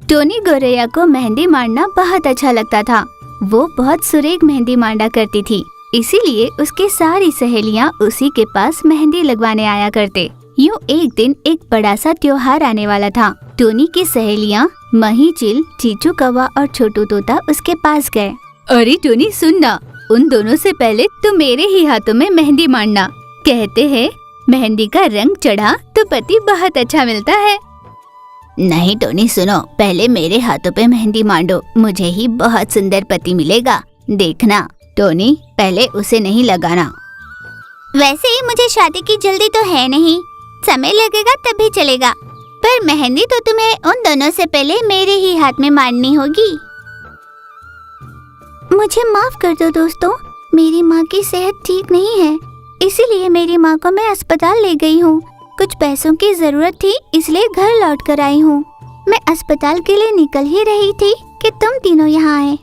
Tony गौरैया को मेहंदी मांडना बहुत अच्छा लगता था। वो बहुत सुरेख मेहंदी मांडा करती थी, इसीलिए उसकी सारी सहेलियां उसी के पास मेहंदी लगवाने आया करते। यूँ एक दिन एक बड़ा सा त्योहार आने वाला था। टोनी की सहेलियां मही चिल, चीचू कौवा और छोटू तोता उसके पास गए। अरे टोनी सुन ना, उन दोनों से पहले तू मेरे ही हाथों में मेहंदी मांडना। कहते हैं मेहंदी का रंग चढ़ा तो पति बहुत अच्छा मिलता है। नहीं टोनी सुनो, पहले मेरे हाथों पे मेहंदी मांडो, मुझे ही बहुत सुंदर पति मिलेगा। देखना टोनी, पहले उसे नहीं लगाना। वैसे ही मुझे शादी की जल्दी तो है नहीं, समय लगेगा तभी चलेगा, पर मेहंदी तो तुम्हें उन दोनों से पहले मेरे ही हाथ में मांडनी होगी। मुझे माफ कर दो दोस्तों, मेरी माँ की सेहत ठीक नहीं है, इसीलिए मेरी माँ को मैं अस्पताल ले गई हूँ। कुछ पैसों की जरूरत थी, इसलिए घर लौट कर आई हूँ। मैं अस्पताल के लिए निकल ही रही थी कि तुम तीनों यहाँ आए।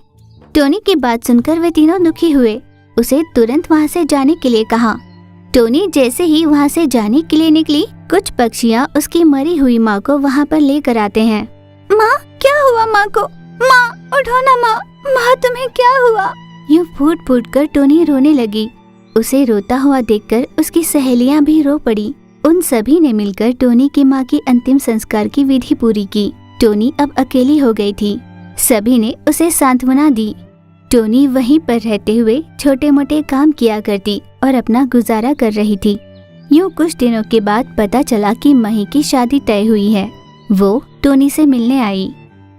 टोनी की बात सुनकर वे तीनों दुखी हुए। उसे तुरंत वहाँ से जाने के लिए कहा। टोनी जैसे ही वहाँ से जाने के लिए निकली, कुछ पक्षियाँ उसकी मरी हुई माँ को वहाँ पर लेकर आते हैं। माँ, क्या हुआ माँ को? माँ उठो ना माँ, माँ तुम्हें क्या हुआ? यूँ फूट फूट कर टोनी रोने लगी। उसे रोता हुआ देखकर उसकी सहेलियाँ भी रो पड़ी। उन सभी ने मिलकर टोनी की माँ की अंतिम संस्कार की विधि पूरी की। टोनी अब अकेली हो गई थी। सभी ने उसे सांत्वना दी। टोनी वहीं पर रहते हुए छोटे मोटे काम किया करती और अपना गुजारा कर रही थी। यूँ कुछ दिनों के बाद पता चला कि मही की शादी तय हुई है। वो टोनी से मिलने आई।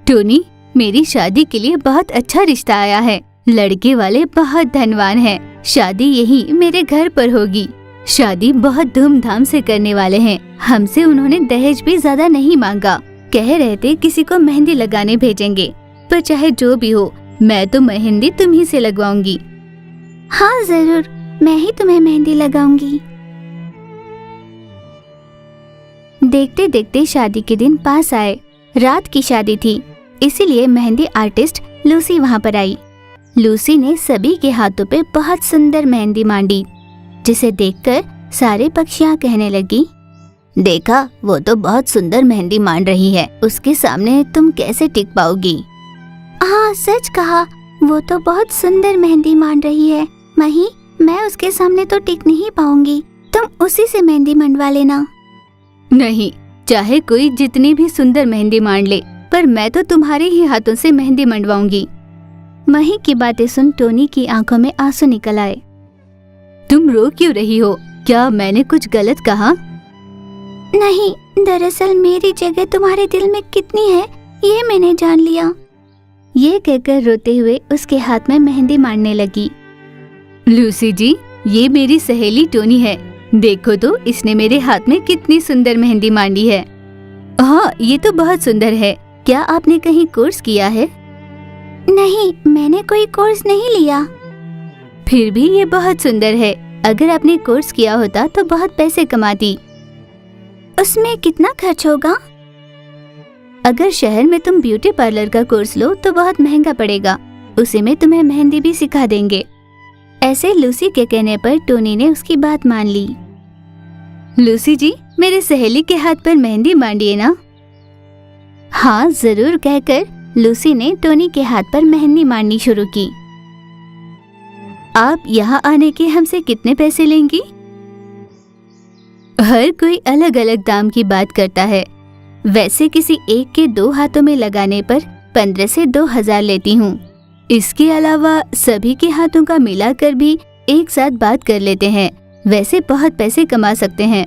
टोनी, मेरी शादी के लिए बहुत अच्छा रिश्ता आया है। लड़के वाले बहुत धनवान हैं। शादी यही मेरे घर पर होगी। शादी बहुत धूमधाम से करने वाले हैं। हमसे उन्होंने दहेज भी ज्यादा नहीं मांगा। कह रहे थे किसी को मेहंदी लगाने भेजेंगे, पर चाहे जो भी हो, मैं तो मेहंदी तुम ही से लगवाऊंगी। हाँ जरूर, मैं ही तुम्हें मेहंदी लगाऊंगी। देखते देखते शादी के दिन पास आए। रात की शादी थी, इसीलिए मेहंदी आर्टिस्ट लूसी वहाँ पर आई। लूसी ने सभी के हाथों पे बहुत सुंदर मेहंदी मांडी, जिसे देखकर सारे पक्षियाँ कहने लगी, देखा, वो तो बहुत सुंदर मेहंदी मांड रही है, उसके सामने तुम कैसे टिक पाओगी? हाँ सच कहा, वो तो बहुत सुंदर मेहंदी मांड रही है। मही, मैं उसके सामने तो टिक नहीं पाऊंगी, तुम उसी से मेहंदी मंडवा लेना। नहीं, चाहे कोई जितनी भी सुंदर मेहंदी मांड ले, पर मैं तो तुम्हारे ही हाथों से मेहंदी मंडवाऊंगी। मही की बातें सुन टोनी की आंखों में आंसू निकल आए। तुम रो क्यों रही हो? क्या मैंने कुछ गलत कहा? नहीं, दरअसल मेरी जगह तुम्हारे दिल में कितनी है ये मैंने जान लिया। ये कहकर रोते हुए उसके हाथ में मेहंदी मांडने लगी। लूसी जी, ये मेरी सहेली टोनी है। देखो तो इसने मेरे हाथ में कितनी सुंदर मेहंदी मांडी है। हाँ, ये तो बहुत सुंदर है। क्या आपने कहीं कोर्स किया है? नहीं, मैंने कोई कोर्स नहीं लिया। फिर भी ये बहुत सुंदर है। अगर आपने कोर्स किया होता तो बहुत पैसे कमाती। उसमें कितना खर्च होगा? अगर शहर में तुम ब्यूटी पार्लर का कोर्स लो तो बहुत महंगा पड़ेगा। उसी में तुम्हें मेहंदी भी सिखा देंगे। ऐसे लूसी के कहने पर टोनी ने उसकी बात मान ली। लूसी जी, मेरे सहेली के हाथ पर मेहंदी मांडिए ना। हाँ जरूर, कहकर लूसी ने टोनी के हाथ पर मेहंदी मांडनी शुरू की। आप यहाँ आने के हमसे कितने पैसे लेंगी? हर कोई अलग अलग दाम की बात करता है। वैसे किसी एक के 2 हाथों में लगाने पर 15 से 2000 लेती हूँ। इसके अलावा सभी के हाथों का मिलाकर भी एक साथ बात कर लेते हैं। वैसे बहुत पैसे कमा सकते हैं।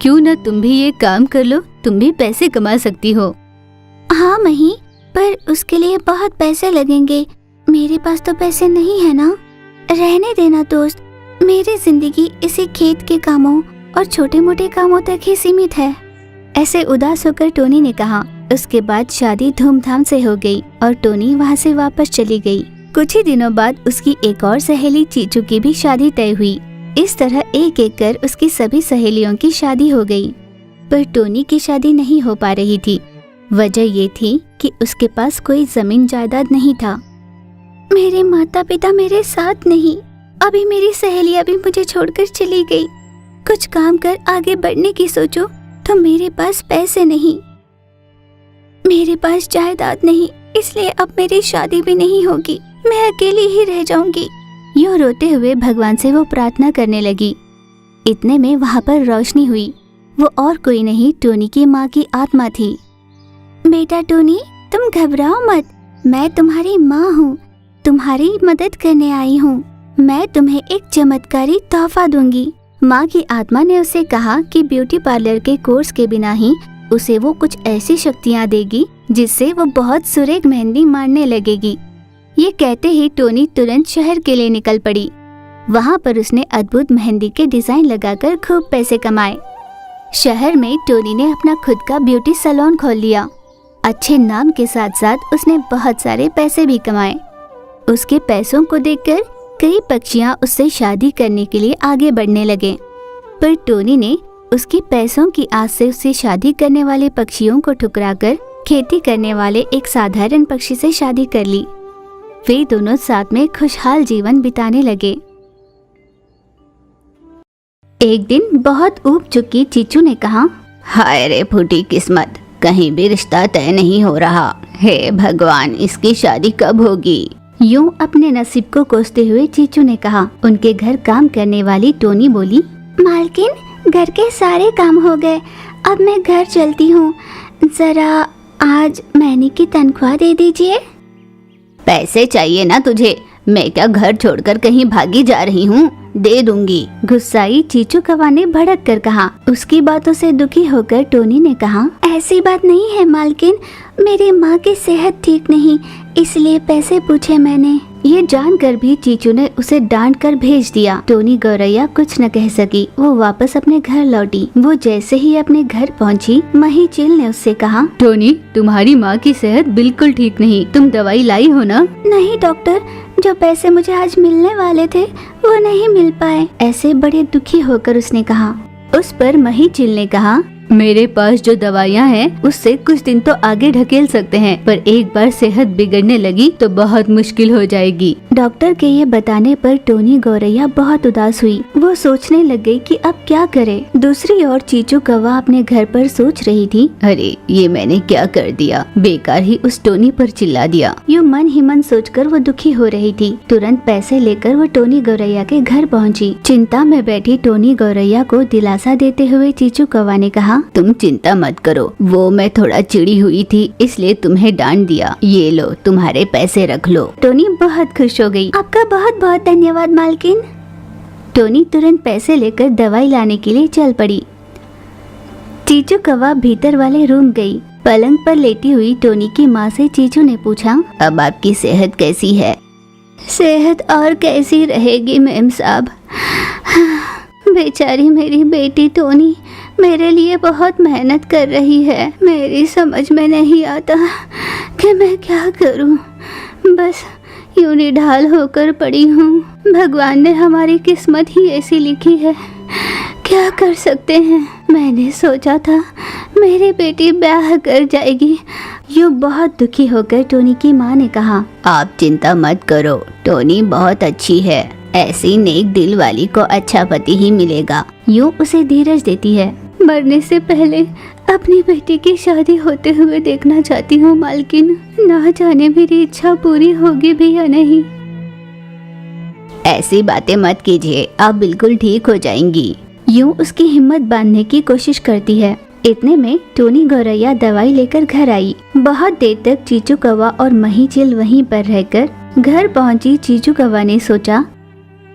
क्यों न तुम भी ये काम कर लो, तुम भी पैसे कमा सकती हो। हाँ मही, पर उसके लिए बहुत पैसे लगेंगे। मेरे पास तो पैसे नहीं है ना। रहने देना दोस्त, मेरी जिंदगी इसी खेत के कामों और छोटे मोटे कामों तक ही सीमित है। ऐसे उदास होकर टोनी ने कहा। उसके बाद शादी धूमधाम से हो गई और टोनी वहाँ से वापस चली गई। कुछ ही दिनों बाद उसकी एक और सहेली चीचू की भी शादी तय हुई। इस तरह एक एक कर उसकी सभी सहेलियों की शादी हो गई, पर टोनी की शादी नहीं हो पा रही थी। वजह ये थी कि उसके पास कोई जमीन जायदाद नहीं था। मेरे माता पिता मेरे साथ नहीं, अभी मेरी सहेलियां भी मुझे छोड़कर चली गई। कुछ काम कर आगे बढ़ने की सोचो तो मेरे पास पैसे नहीं। मेरे पास जायदाद नहीं, इसलिए अब मेरी शादी भी नहीं होगी। मैं अकेली ही रह जाऊंगी। यूं रोते हुए भगवान से वो प्रार्थना करने लगी। इतने में वहाँ पर रोशनी हुई। वो और कोई नहीं, टोनी की माँ की आत्मा थी। बेटा टोनी, तुम घबराओ मत, मैं तुम्हारी माँ हूँ, तुम्हारी मदद करने आई हूँ। मैं तुम्हें एक चमत्कारी तोहफा दूंगी। माँ की आत्मा ने उसे कहा कि ब्यूटी पार्लर के कोर्स के बिना ही उसे वो कुछ ऐसी शक्तियाँ देगी जिससे वो बहुत सुरेख मेहंदी मारने लगेगी। ये कहते ही टोनी तुरंत शहर के लिए निकल पड़ी। वहाँ पर उसने अद्भुत मेहंदी के डिजाइन लगाकर खूब पैसे कमाए। शहर में टोनी ने अपना खुद का ब्यूटी सैलून खोल लिया। अच्छे नाम के साथ साथ उसने बहुत सारे पैसे भी कमाए। उसके पैसों को देखकर कई पक्षियाँ उससे शादी करने के लिए आगे बढ़ने लगे, पर टोनी ने उसके पैसों की आस से उससे शादी करने वाले पक्षियों को ठुकराकर खेती करने वाले एक साधारण पक्षी से शादी कर ली। वे दोनों साथ में खुशहाल जीवन बिताने लगे। एक दिन बहुत ऊब चुकी चीचू ने कहा, हाय रे फूटी किस्मत, कहीं भी रिश्ता तय नहीं हो रहा। हे भगवान, इसकी शादी कब होगी? यूं अपने नसीब को कोसते हुए चीचू ने कहा। उनके घर काम करने वाली टोनी बोली, मालकिन, घर के सारे काम हो गए, अब मैं घर चलती हूँ। जरा आज महीने की तनख्वाह दे दीजिए। पैसे चाहिए ना तुझे? मैं क्या घर छोड़कर कहीं भागी जा रही हूँ? दे दूंगी। गुस्साई चीचू कौवा ने भड़क कर कहा। उसकी बातों से दुखी होकर टोनी ने कहा, ऐसी बात नहीं है मालकिन, मेरी माँ की सेहत ठीक नहीं, इसलिए पैसे पूछे मैंने। ये जानकर भी चीचू ने उसे डांट कर भेज दिया। टोनी गौरैया कुछ न कह सकी। वो वापस अपने घर लौटी। वो जैसे ही अपने घर पहुंची, मही चिल ने उससे कहा, टोनी, तुम्हारी माँ की सेहत बिल्कुल ठीक नहीं, तुम दवाई लाई हो ना? नहीं डॉक्टर, जो पैसे मुझे आज मिलने वाले थे वो नहीं मिल पाए। ऐसे बड़े दुखी होकर उसने कहा। उस पर मही चिल ने कहा, मेरे पास जो दवाइयाँ हैं उससे कुछ दिन तो आगे ढकेल सकते हैं, पर एक बार सेहत बिगड़ने लगी तो बहुत मुश्किल हो जाएगी। डॉक्टर के ये बताने पर टोनी गौरैया बहुत उदास हुई। वो सोचने लग गई कि अब क्या करे। दूसरी ओर चीचू कौवा अपने घर पर सोच रही थी, अरे ये मैंने क्या कर दिया, बेकार ही उस टोनी पर चिल्ला दिया। यूं मन ही मन सोचकर वो दुखी हो रही थी। तुरंत पैसे लेकर वो टोनी गौरैया के घर पहुंची। चिंता में बैठी टोनी गौरैया को दिलासा देते हुए चीचू कौवा ने कहा, तुम चिंता मत करो, वो मैं थोड़ा चिड़ी हुई थी इसलिए तुम्हें डांट दिया। ये लो, तुम्हारे पैसे रख लो। टोनी बहुत खुश हो गई। आपका बहुत बहुत धन्यवाद मालकिन। टोनी तुरंत पैसे लेकर दवाई लाने के लिए चल पड़ी। चीचू कौवा भीतर वाले रूम गई। पलंग पर लेटी हुई टोनी की माँ से चीचू ने पूछा, अब आपकी सेहत कैसी है? सेहत और कैसी रहेगी मेम साहब, बेचारी मेरी बेटी टोनी मेरे लिए बहुत मेहनत कर रही है। मेरी समझ में नहीं आता कि मैं क्या करूं। बस यूं निढाल होकर पड़ी हूँ। भगवान ने हमारी किस्मत ही ऐसी लिखी है, क्या कर सकते हैं। मैंने सोचा था मेरी बेटी ब्याह कर जाएगी। यूं बहुत दुखी होकर टोनी की माँ ने कहा, आप चिंता मत करो, टोनी बहुत अच्छी है। ऐसी नेक दिल वाली को अच्छा पति ही मिलेगा। यूं उसे धीरज देती है। मरने से पहले अपनी बेटी की शादी होते हुए देखना चाहती हूँ मालकिन। ना जाने मेरी इच्छा पूरी होगी भी या नहीं। ऐसी बातें मत कीजिए, आप बिल्कुल ठीक हो जाएंगी। यूं उसकी हिम्मत बांधने की कोशिश करती है। इतने में टोनी गौरैया दवाई लेकर घर आई। बहुत देर तक चीचू कौवा और मही चिल वहीं पर रहकर घर पहुंची। चीचू कौवा ने सोचा,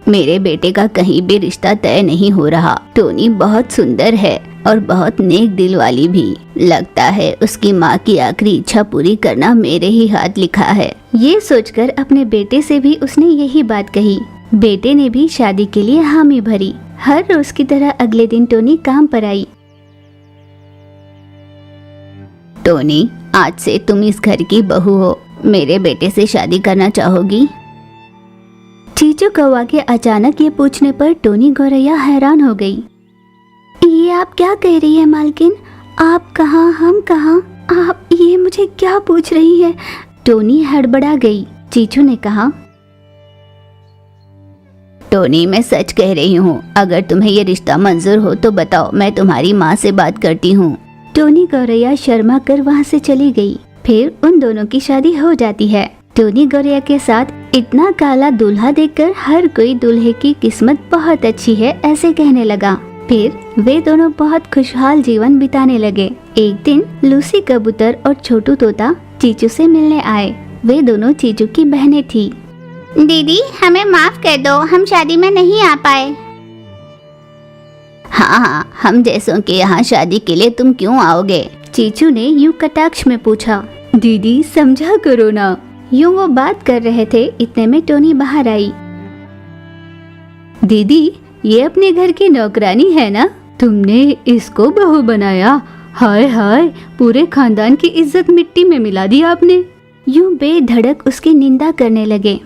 मेरे बेटे का कहीं भी रिश्ता तय नहीं हो रहा। टोनी बहुत सुंदर है और बहुत नेक दिल वाली भी। लगता है उसकी माँ की आखिरी इच्छा पूरी करना मेरे ही हाथ लिखा है। ये सोचकर अपने बेटे से भी उसने यही बात कही। बेटे ने भी शादी के लिए हामी भरी। हर रोज की तरह अगले दिन टोनी काम पर आई। टोनी, आज से तुम इस घर की बहू हो। मेरे बेटे से शादी करना चाहोगी? चीचू कौवा के अचानक ये पूछने पर टोनी गौरैया हैरान हो गई। ये आप क्या कह रही है मालकिन? आप कहाँ, हम कहाँ? आप ये मुझे क्या पूछ रही है? टोनी हड़बड़ा गई। चीचू ने कहा, टोनी, मैं सच कह रही हूँ। अगर तुम्हें ये रिश्ता मंजूर हो तो बताओ, मैं तुम्हारी माँ से बात करती हूँ। टोनी गौरैया शर्मा कर वहाँ से चली गई। फिर उन दोनों की शादी हो जाती है। टोनी गौरैया के साथ इतना काला दूल्हा देखकर हर कोई दूल्हे की किस्मत बहुत अच्छी है ऐसे कहने लगा। फिर वे दोनों बहुत खुशहाल जीवन बिताने लगे। एक दिन लूसी कबूतर और छोटू तोता चीचू से मिलने आए। वे दोनों चीचू की बहनें थी। दीदी हमें माफ कर दो, हम शादी में नहीं आ पाए। हाँ, हम जैसों के यहाँ शादी के लिए तुम क्यों आओगे? चीचू ने यूं कटाक्ष में पूछा। दीदी समझा करो ना। यूं वो बात कर रहे थे, इतने में टोनी बाहर आई। दीदी ये अपने घर की नौकरानी है ना? तुमने इसको बहू बनाया? हाय हाय, पूरे खानदान की इज्जत मिट्टी में मिला दी आपने। यूं बेधड़क उसकी निंदा करने लगे।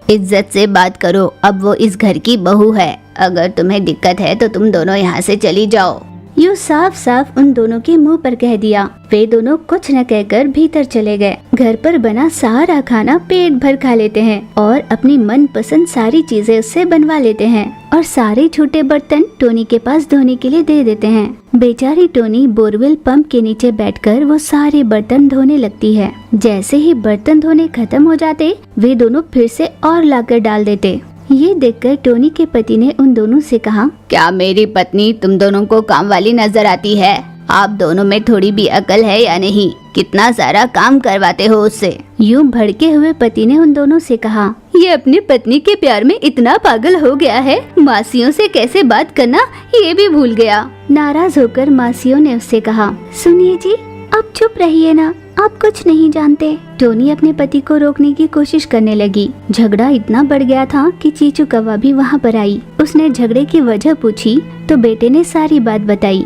इज्जत से बात करो, अब वो इस घर की बहू है। अगर तुम्हें दिक्कत है तो तुम दोनों यहाँ से चली जाओ। यूं साफ साफ उन दोनों के मुंह पर कह दिया। वे दोनों कुछ न कहकर भीतर चले गए। घर पर बना सारा खाना पेट भर खा लेते हैं और अपनी मनपसंद सारी चीजें उससे बनवा लेते हैं और सारे छोटे बर्तन टोनी के पास धोने के लिए दे देते हैं। बेचारी टोनी बोरवेल पंप के नीचे बैठकर वो सारे बर्तन धोने लगती है। जैसे ही बर्तन धोने खत्म हो जाते, वे दोनों फिर से और लाकर डाल देते। ये देखकर टोनी के पति ने उन दोनों से कहा, क्या मेरी पत्नी तुम दोनों को काम वाली नजर आती है? आप दोनों में थोड़ी भी अकल है या नहीं? कितना सारा काम करवाते हो उससे। यूं भड़के हुए पति ने उन दोनों से कहा, ये अपनी पत्नी के प्यार में इतना पागल हो गया है, मासियों से कैसे बात करना ये भी भूल गया। नाराज होकर मासियों ने उससे कहा, सुनिए जी, आप चुप रहिए ना, आप कुछ नहीं जानते। टोनी अपने पति को रोकने की कोशिश करने लगी। झगड़ा इतना बढ़ गया था कि चीचू कौवा भी वहाँ पर आई। उसने झगड़े की वजह पूछी तो बेटे ने सारी बात बताई।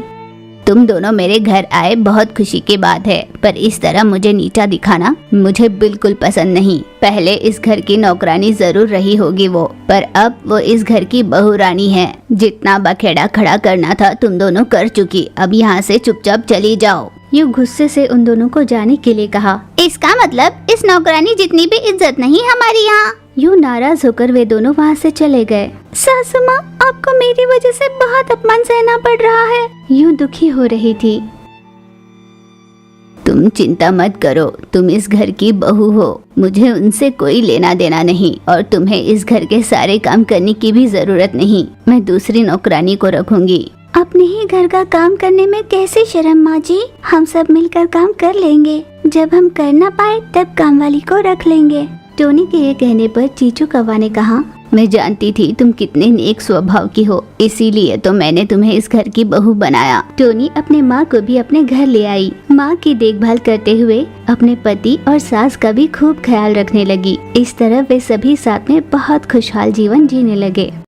तुम दोनों मेरे घर आए बहुत खुशी की बात है, पर इस तरह मुझे नीचा दिखाना मुझे बिल्कुल पसंद नहीं। पहले इस घर की नौकरानी जरूर रही होगी वो, पर अब वो इस घर की बहू रानी है। जितना बखेड़ा खड़ा करना था तुम दोनों कर चुकी, अब यहाँ से चुपचाप चली जाओ। यूं गुस्से से उन दोनों को जाने के लिए कहा। इसका मतलब इस नौकरानी जितनी भी इज्जत नहीं हमारी यहाँ। यूं नाराज होकर वे दोनों वहाँ से चले गए। सासू माँ, आपको मेरी वजह से बहुत अपमान सहना पड़ रहा है। यूं दुखी हो रही थी। तुम चिंता मत करो, तुम इस घर की बहू हो, मुझे उनसे कोई लेना देना नहीं और तुम्हें इस घर के सारे काम करने की भी जरूरत नहीं। मैं दूसरी नौकरानी को रखूंगी। अपने ही घर का काम करने में कैसे शर्म माँ जी? हम सब मिलकर काम कर लेंगे। जब हम कर ना पाए तब काम वाली को रख लेंगे। टोनी के ये कहने पर चीचू कौवा ने कहा, मैं जानती थी तुम कितने नेक स्वभाव की हो, इसीलिए तो मैंने तुम्हें इस घर की बहू बनाया। टोनी अपने माँ को भी अपने घर ले आई। माँ की देखभाल करते हुए अपने पति और सास का भी खूब ख्याल रखने लगी। इस तरह वे सभी साथ में बहुत खुशहाल जीवन जीने लगे।